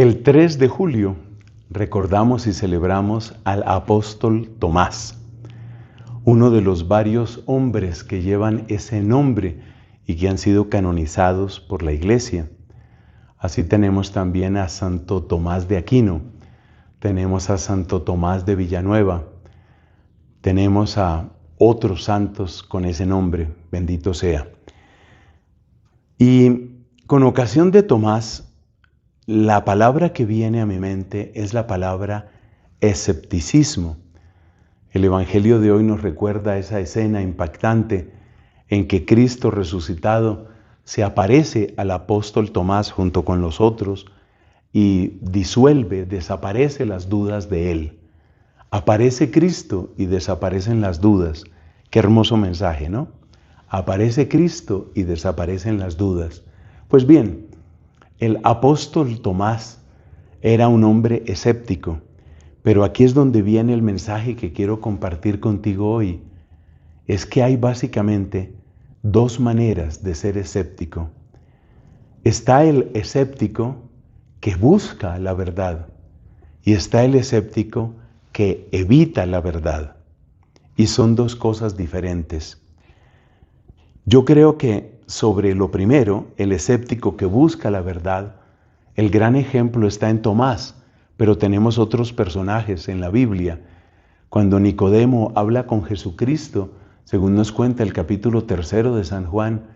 El 3 de julio recordamos y celebramos al apóstol Tomás, uno de los varios hombres que llevan ese nombre y que han sido canonizados por la Iglesia. Así tenemos también a Santo Tomás de Aquino, tenemos a Santo Tomás de Villanueva, tenemos a otros santos con ese nombre, bendito sea. Y con ocasión de Tomás, la palabra que viene a mi mente es la palabra escepticismo. El Evangelio de hoy nos recuerda esa escena impactante en que Cristo resucitado se aparece al apóstol Tomás junto con los otros y desaparece las dudas de él. Aparece Cristo y desaparecen las dudas. Qué hermoso mensaje, ¿no? Aparece Cristo y desaparecen las dudas. Pues bien, el apóstol Tomás era un hombre escéptico, pero aquí es donde viene el mensaje que quiero compartir contigo hoy. Es que hay básicamente dos maneras de ser escéptico. Está el escéptico que busca la verdad y está el escéptico que evita la verdad. Y son dos cosas diferentes. Yo creo que sobre lo primero, el escéptico que busca la verdad, el gran ejemplo está en Tomás, pero tenemos otros personajes en la Biblia. Cuando Nicodemo habla con Jesucristo, según nos cuenta el capítulo 3 de San Juan,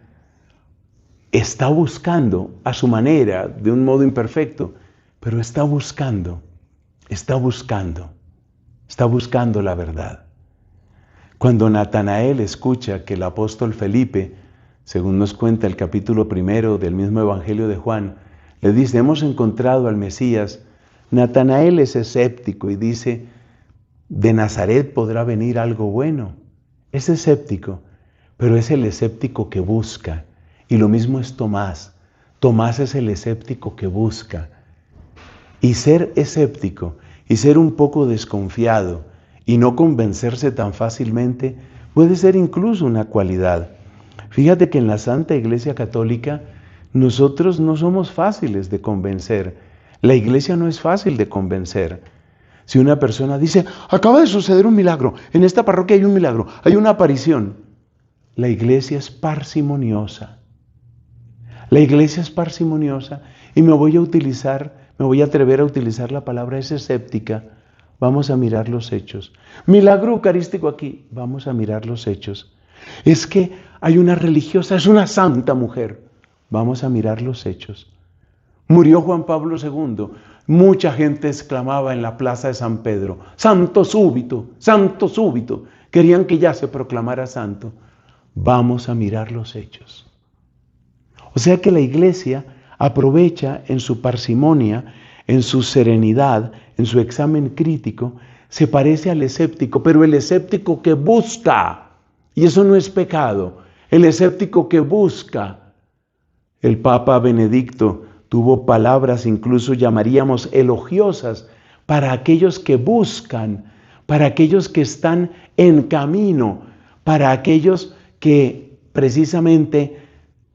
está buscando a su manera, de un modo imperfecto, pero está buscando la verdad. Cuando Natanael escucha que el apóstol Felipe, según nos cuenta el capítulo 1 del mismo Evangelio de Juan, le dice, hemos encontrado al Mesías, Natanael es escéptico y dice, ¿de Nazaret podrá venir algo bueno? Es escéptico, pero es el escéptico que busca. Y lo mismo es Tomás. Tomás es el escéptico que busca. Y ser escéptico y ser un poco desconfiado y no convencerse tan fácilmente puede ser incluso una cualidad. Fíjate que en la Santa Iglesia Católica nosotros no somos fáciles de convencer. La Iglesia no es fácil de convencer. Si una persona dice, acaba de suceder un milagro, en esta parroquia hay un milagro, hay una aparición. La Iglesia es parsimoniosa. La Iglesia es parsimoniosa y me voy a atrever a utilizar la palabra es escéptica. Vamos a mirar los hechos. Milagro eucarístico aquí, vamos a mirar los hechos. Es que hay una religiosa, es una santa mujer. Vamos a mirar los hechos. Murió Juan Pablo II. Mucha gente exclamaba en la plaza de San Pedro, santo súbito, santo súbito. Querían que ya se proclamara santo. Vamos a mirar los hechos. O sea que la Iglesia aprovecha en su parsimonia, en su serenidad, en su examen crítico, se parece al escéptico, pero el escéptico que busca, y eso no es pecado, el escéptico que busca. El Papa Benedicto tuvo palabras, incluso llamaríamos elogiosas, para aquellos que buscan, para aquellos que están en camino, para aquellos que precisamente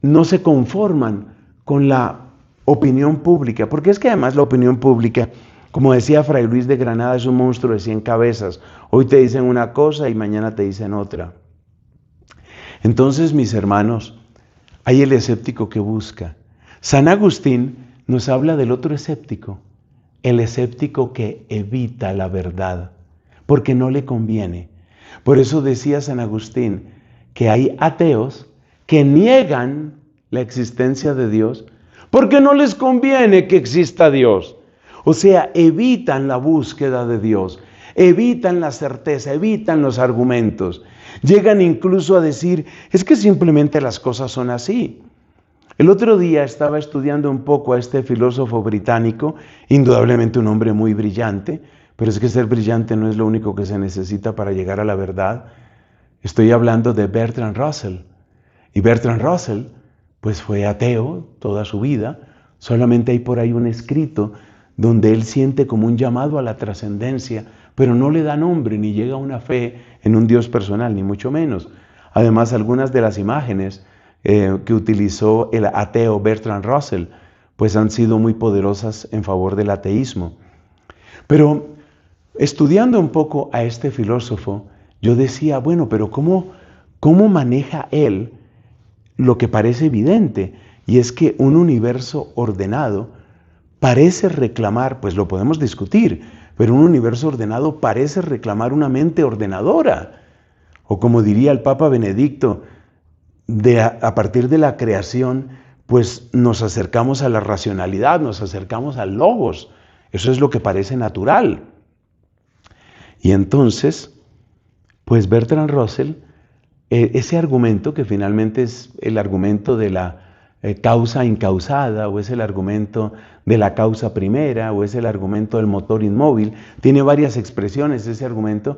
no se conforman con la opinión pública, porque es que además la opinión pública, como decía Fray Luis de Granada, es un monstruo de 100 cabezas. Hoy te dicen una cosa y mañana te dicen otra. Entonces, mis hermanos, hay el escéptico que busca. San Agustín nos habla del otro escéptico, el escéptico que evita la verdad, porque no le conviene. Por eso decía San Agustín que hay ateos que niegan la existencia de Dios porque no les conviene que exista Dios. O sea, evitan la búsqueda de Dios, evitan la certeza, evitan los argumentos. Llegan incluso a decir, es que simplemente las cosas son así. El otro día estaba estudiando un poco a este filósofo británico, indudablemente un hombre muy brillante, pero es que ser brillante no es lo único que se necesita para llegar a la verdad. Estoy hablando de Bertrand Russell. Y Bertrand Russell, pues fue ateo toda su vida. Solamente hay por ahí un escrito donde él siente como un llamado a la trascendencia, pero no le da nombre ni llega a una fe en un Dios personal, ni mucho menos. Además, algunas de las imágenes que utilizó el ateo Bertrand Russell, pues han sido muy poderosas en favor del ateísmo. Pero estudiando un poco a este filósofo, yo decía, bueno, pero ¿cómo maneja él lo que parece evidente? Y es que un universo ordenado parece reclamar, pues lo podemos discutir, pero un universo ordenado parece reclamar una mente ordenadora. O como diría el Papa Benedicto, a partir de la creación, pues nos acercamos a la racionalidad, nos acercamos al logos. Eso es lo que parece natural. Y entonces, pues Bertrand Russell, ese argumento que finalmente es el argumento de la causa incausada, o es el argumento de la causa primera, o es el argumento del motor inmóvil, tiene varias expresiones ese argumento,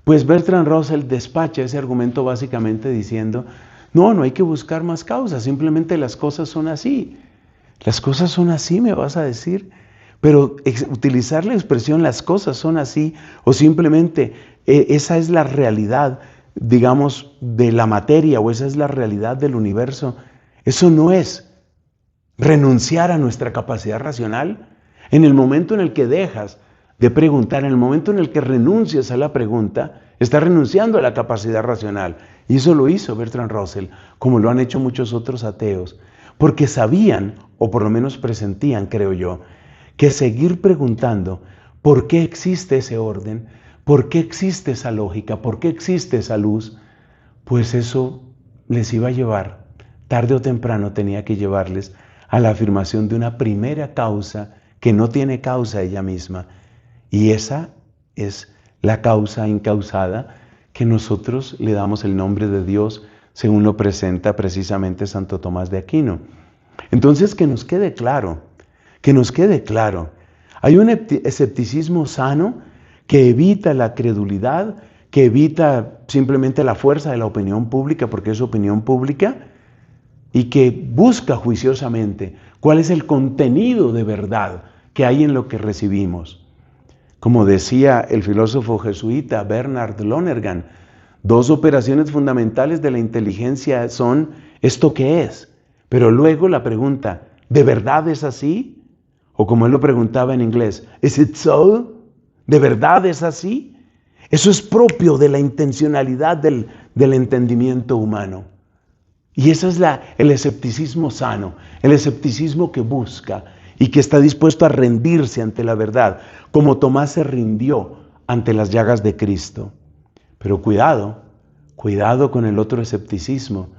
pues Bertrand Russell despacha ese argumento básicamente diciendo, no hay que buscar más causas, simplemente las cosas son así. Las cosas son así, me vas a decir. Pero utilizar la expresión las cosas son así, o simplemente esa es la realidad, digamos, de la materia, o esa es la realidad del universo, eso no es renunciar a nuestra capacidad racional. En el momento en el que dejas de preguntar, en el momento en el que renuncias a la pregunta, estás renunciando a la capacidad racional. Y eso lo hizo Bertrand Russell, como lo han hecho muchos otros ateos, porque sabían, o por lo menos presentían, creo yo, que seguir preguntando por qué existe ese orden, por qué existe esa lógica, por qué existe esa luz, pues eso les iba a llevar, tarde o temprano tenía que llevarles a la afirmación de una primera causa que no tiene causa ella misma. Y esa es la causa incausada que nosotros le damos el nombre de Dios, según lo presenta precisamente Santo Tomás de Aquino. Entonces, que nos quede claro, hay un escepticismo sano que evita la credulidad, que evita simplemente la fuerza de la opinión pública, porque es opinión pública, y que busca juiciosamente cuál es el contenido de verdad que hay en lo que recibimos. Como decía el filósofo jesuita Bernard Lonergan, dos operaciones fundamentales de la inteligencia son ¿esto qué es? Pero luego la pregunta, ¿de verdad es así? O como él lo preguntaba en inglés, ¿is it so? ¿De verdad es así? Eso es propio de la intencionalidad del entendimiento humano. Y ese es el escepticismo sano, el escepticismo que busca y que está dispuesto a rendirse ante la verdad, como Tomás se rindió ante las llagas de Cristo. Pero cuidado con el otro escepticismo,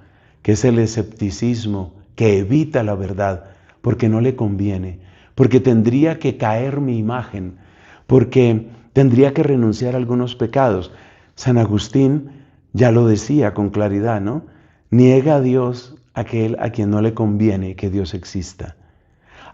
que es el escepticismo que evita la verdad, porque no le conviene, porque tendría que caer mi imagen, porque tendría que renunciar a algunos pecados. San Agustín ya lo decía con claridad, ¿no? Niega a Dios aquel a quien no le conviene que Dios exista.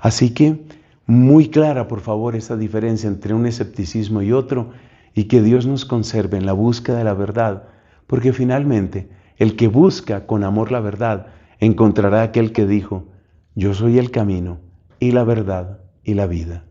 Así que, muy clara, por favor, esa diferencia entre un escepticismo y otro, y que Dios nos conserve en la búsqueda de la verdad, porque finalmente, el que busca con amor la verdad, encontrará aquel que dijo, yo soy el camino y la verdad y la vida.